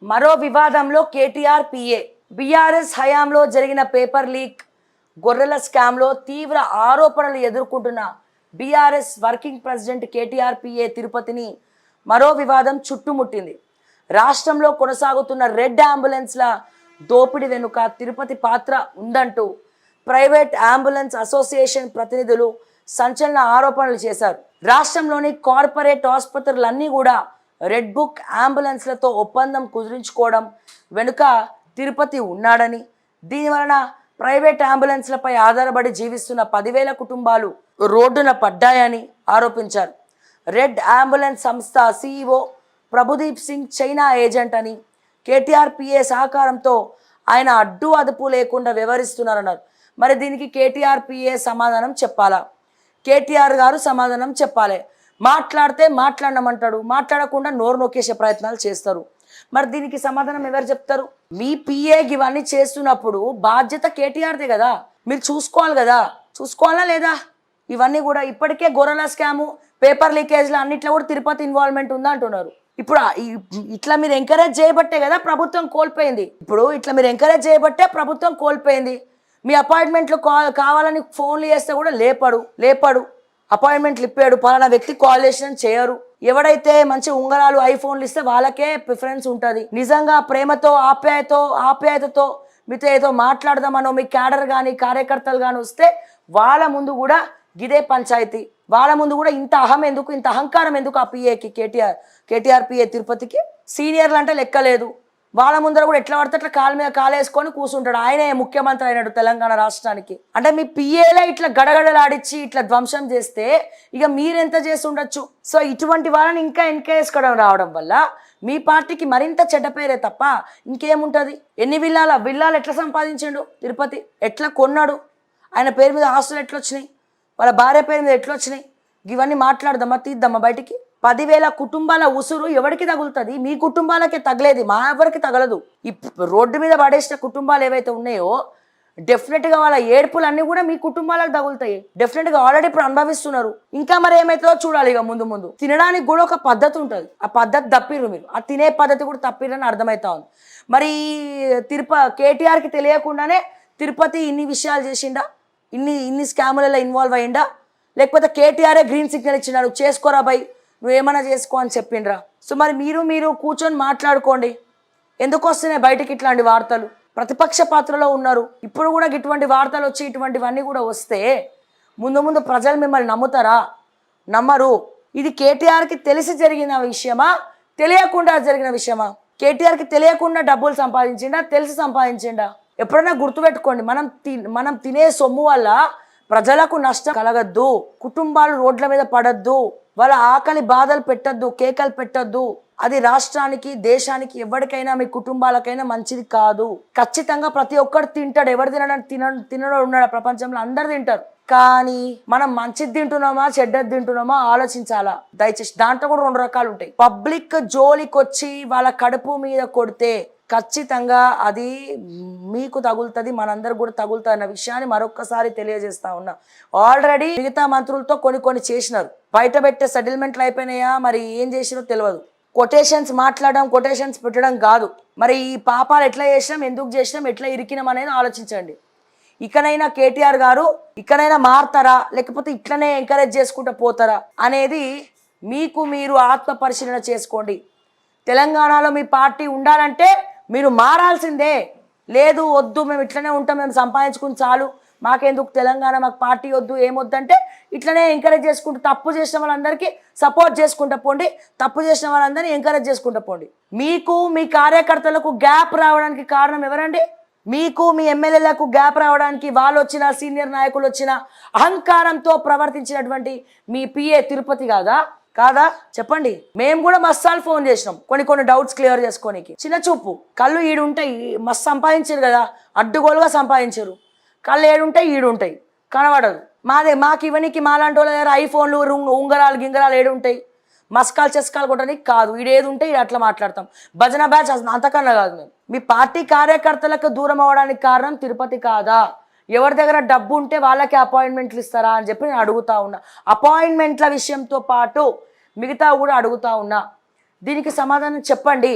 మరో వివాదంలో KTR PA. BRS హయాంలో జరిగిన పేపర్ లీక్, గొర్రెల స్కామ్లో తీవ్ర ఆరోపణలు ఎదుర్కొంటున్న BRS working president KTR PA తిరుపతిని మరో వివాదం చుట్టుముట్టింది. రాష్ట్రంలో కొనసాగుతున్న రెడ్ అంబులెన్స్ల దోపిడీ వెనుక తిరుపతి పాత్ర ఉందంటూ ప్రైవేట్ అంబులెన్స్ అసోసియేషన్ ప్రతినిధులు సంచలన ఆరోపణలు చేశారు. రాష్ట్రంలోని కార్పొరేట్ ఆసుపత్రులన్నీ కూడా రెడ్ బుక్ అంబులెన్స్లతో ఒప్పందం కుదుర్చుకోవడం వెనుక తిరుపతి ఉన్నాడని, దీనివలన ప్రైవేట్ అంబులెన్స్లపై ఆధారపడి జీవిస్తున్న 10,000 కుటుంబాలు రోడ్డున పడ్డాయని ఆరోపించారు. రెడ్ అంబులెన్స్ సంస్థ CEO ప్రభుదీప్ సింగ్ చైనా ఏజెంట్ అని, కేటీఆర్ పిఏ సహకారంతో ఆయన అడ్డు అదుపు లేకుండా వ్యవహరిస్తున్నారన్నారు. మరి దీనికి కేటీఆర్ పిఏ సమాధానం చెప్పాలా? కేటీఆర్ గారు సమాధానం చెప్పాలి. మాట్లాడితే మాట్లాడమంటాడు, మాట్లాడకుండా నోరు నొక్కేసే ప్రయత్నాలు చేస్తారు. మరి దీనికి సమాధానం ఎవరు చెప్తారు? మీ పిఏ ఇవన్నీ చేస్తున్నప్పుడు బాధ్యత కేటీఆర్దే కదా, మీరు చూసుకోవాలి కదా. చూసుకోవాలా లేదా? ఇవన్నీ కూడా ఇప్పటికే గొర్రెల స్కాము, పేపర్ లీకేజ్లు అన్నిట్లో కూడా తిరుపతి ఇన్వాల్వ్మెంట్ ఉందా అంటున్నారు. ఇప్పుడు ఇట్లా మీరు ఎంకరేజ్ చేయబట్టే కదా ప్రభుత్వం కోల్పోయింది. ఇప్పుడు ఇట్లా మీరు ఎంకరేజ్ చేయబట్టే ప్రభుత్వం కోల్పోయింది. మీ అపాయింట్మెంట్లు కావాలని ఫోన్లు చేస్తే కూడా లేపడు అపాయింట్మెంట్లు ఇప్పాడు, పలానా వ్యక్తి కాల్ చేసిన చేయరు. ఎవడైతే మంచి ఉంగరాలు ఐఫోన్లు ఇస్తే వాళ్ళకే ప్రిఫరెన్స్ ఉంటుంది. నిజంగా ప్రేమతో ఆప్యాయతతో మీతో ఏదో మాట్లాడదామనో మీ క్యాడర్ కానీ కార్యకర్తలు కానీ వస్తే వాళ్ళ ముందు కూడా గిదే పంచాయతీ. వాళ్ళ ముందు కూడా ఇంత అహంకారం ఎందుకు ఆ పిఏకి, కేటీఆర్ పిఏ తిరుపతికి? సీనియర్లు అంటే లెక్కలేదు. వాళ్ళ ముందర కూడా ఎట్లా పడితే అట్లా కాలు మీద కాలేసుకొని కూర్చుంటాడు. ఆయనే ముఖ్యమంత్రి అయినాడు తెలంగాణ రాష్ట్రానికి. అంటే మీ పిఏలే ఇట్లా గడగడలాడిచ్చి ఇట్లా ధ్వంసం చేస్తే ఇక మీరెంత చేసి ఉండొచ్చు? సో ఇటువంటి వాళ్ళని ఇంకా ఎంకరేజ్ రావడం వల్ల మీ పార్టీకి మరింత చెడ్డ పేరే తప్ప ఇంకేముంటుంది? ఎన్ని విల్లాలు ఎట్లా సంపాదించాడు తిరుపతి? ఎట్లా కొన్నాడు? ఆయన పేరు మీద ఆస్తులు ఎట్లా వచ్చినాయి? వాళ్ళ భార్య పేరు మీద ఎట్లా వచ్చినాయి? ఇవన్నీ మాట్లాడదామా, తీద్దామా బయటికి? 10,000 కుటుంబాల ఉసురు ఎవరికి తగులుతుంది? మీ కుటుంబాలకే తగలేది, మా ఎవరికి తగలదు. ఈ రోడ్డు మీద పడేసిన కుటుంబాలు ఏవైతే ఉన్నాయో డెఫినెట్గా వాళ్ళ ఏడుపులన్నీ కూడా మీ కుటుంబాలకు తగులుతాయి. డెఫినెట్గా ఆల్రెడీ ఇప్పుడు అనుభవిస్తున్నారు. ఇంకా మరి ఏమవుతుందో చూడాలి. ఇక ముందు తినడానికి కూడా ఒక పద్ధతి ఉంటుంది. ఆ పద్ధతి తప్పిరు మీరు, ఆ తినే పద్ధతి కూడా తప్పిరని అర్థమవుతా ఉంది. మరి కేటీఆర్కి తెలియకుండానే తిరుపతి ఇన్ని విషయాలు చేసిండా? ఇన్ని స్కాములలో ఇన్వాల్వ్ అయ్యిందా? లేకపోతే కేటీఆరే గ్రీన్ సిగ్నల్ ఇచ్చినాడు, చేసుకోరా బై, నువ్వేమన్నా చేసుకో అని చెప్పిండ్రా? సో మరి మీరు కూర్చొని మాట్లాడుకోండి. ఎందుకు వస్తున్నాయి బయటికి ఇట్లాంటి వార్తలు? ప్రతిపక్ష పాత్రలో ఉన్నారు. ఇప్పుడు కూడా ఇటువంటి వార్తలు వచ్చి ఇటువంటివన్నీ కూడా వస్తే ముందు ప్రజలు మిమ్మల్ని నమ్ముతారా? నమ్మరు. ఇది కేటీఆర్కి తెలిసి జరిగిన విషయమా, తెలియకుండా జరిగిన విషయమా? కేటీఆర్కి తెలియకుండా డబ్బులు సంపాదించిండా, తెలిసి సంపాదించిండా? ఎప్పుడైనా గుర్తుపెట్టుకోండి, మనం తినే సొమ్ము వల్ల ప్రజలకు నష్టం కలగద్దు, కుటుంబాలు రోడ్ల మీద పడద్దు, వాళ్ళ ఆకలి బాధలు పెట్టద్దు, కేకలు పెట్టద్దు. అది రాష్ట్రానికి, దేశానికి, ఎవరికైనా మీ కుటుంబాలకైనా మంచిది కాదు. ఖచ్చితంగా ప్రతి ఒక్కరు తింటాడు. ఎవరు తినడం ఉన్నాడు ప్రపంచంలో? అందరు తింటారు. కానీ మనం మంచిది తింటున్నామా చెడ్డది తింటున్నామా ఆలోచించాలా దయచేసి. దాంట్లో కూడా 2 రకాలు ఉంటాయి. పబ్లిక్ జోలికి వచ్చి వాళ్ళ కడుపు మీద కొడితే ఖచ్చితంగా అది మీకు తగులుతుంది, మనందరికి కూడా తగులుతుంది అన్న విషయాన్ని మరొక్కసారి తెలియజేస్తా ఉన్నా. ఆల్రెడీ మిగతా మంత్రులతో కొన్ని చేసినారు. బయట పెట్టే సెటిల్మెంట్లు అయిపోయినాయా, మరి ఏం చేసినో తెలియదు. కొటేషన్స్ మాట్లాడడం, కొటేషన్స్ పెట్టడం కాదు. మరి ఈ పాపాలు ఎట్లా చేసినాం, ఎందుకు చేసినాం, ఎట్లా ఇరికినాం అనేది ఆలోచించండి. ఇకనైనా కేటీఆర్ గారు ఇకనైనా మారుతారా, లేకపోతే ఇట్లనే ఎంకరేజ్ చేసుకుంటూ పోతారా అనేది మీరు ఆత్మ పరిశీలన చేసుకోండి. తెలంగాణలో మీ పార్టీ ఉండాలంటే మీరు మారాల్సిందే. లేదు వద్దు, మేము ఇట్లనే ఉంటాం, మేము సంపాదించుకుని చాలు, మాకెందుకు తెలంగాణ, మాకు పార్టీ వద్దు, ఏమొద్దంటే ఇట్లనే ఎంకరేజ్ చేసుకుంటూ తప్పు చేసిన వాళ్ళందరికీ సపోర్ట్ చేసుకుంటూ పోండి, తప్పు చేసిన వాళ్ళందరినీ ఎంకరేజ్ చేసుకుంటూ పోండి. మీకు మీ కార్యకర్తలకు గ్యాప్ రావడానికి కారణం ఎవరండి? మీకు మీ ఎమ్మెల్యేలకు గ్యాప్ రావడానికి వాళ్ళు వచ్చిన సీనియర్ నాయకులు వచ్చిన అహంకారంతో ప్రవర్తించినటువంటి మీ పిఏ తిరుపతి కాదా చెప్పండి. మేము కూడా మస్తాలు ఫోన్ చేసినాం కొన్ని డౌట్స్ క్లియర్ చేసుకోనికి. చిన్న చూపు, కళ్ళు ఈడుంటాయి, మస్తు సంపాదించారు కదా, అడ్డుగోలుగా సంపాదించారు. కళ్ళు ఏడుంటాయి, ఈడుంటాయి, కనబడదు. మాకు ఇవన్నీ మాలాంటి వాళ్ళ దగ్గర ఐఫోన్లు, ఉంగరాలు గింగరాలు ఏడుంటాయి? మస్కాలు చెస్కాలు కొట్టడానికి కాదు. ఈడేది ఉంటే ఈడ అట్లా మాట్లాడతాం. భజన బ్యాచ్ అంతకన్నా కాదు. మేము మీ పార్టీ కార్యకర్తలకు దూరం అవ్వడానికి కారణం తిరుపతి కాదా? ఎవరి దగ్గర డబ్బు ఉంటే వాళ్ళకి అపాయింట్మెంట్లు ఇస్తారా అని చెప్పి నేను అడుగుతా ఉన్నా. అపాయింట్మెంట్ల విషయంతో పాటు మిగతా కూడా అడుగుతా ఉన్నా. దీనికి సమాధానం చెప్పండి.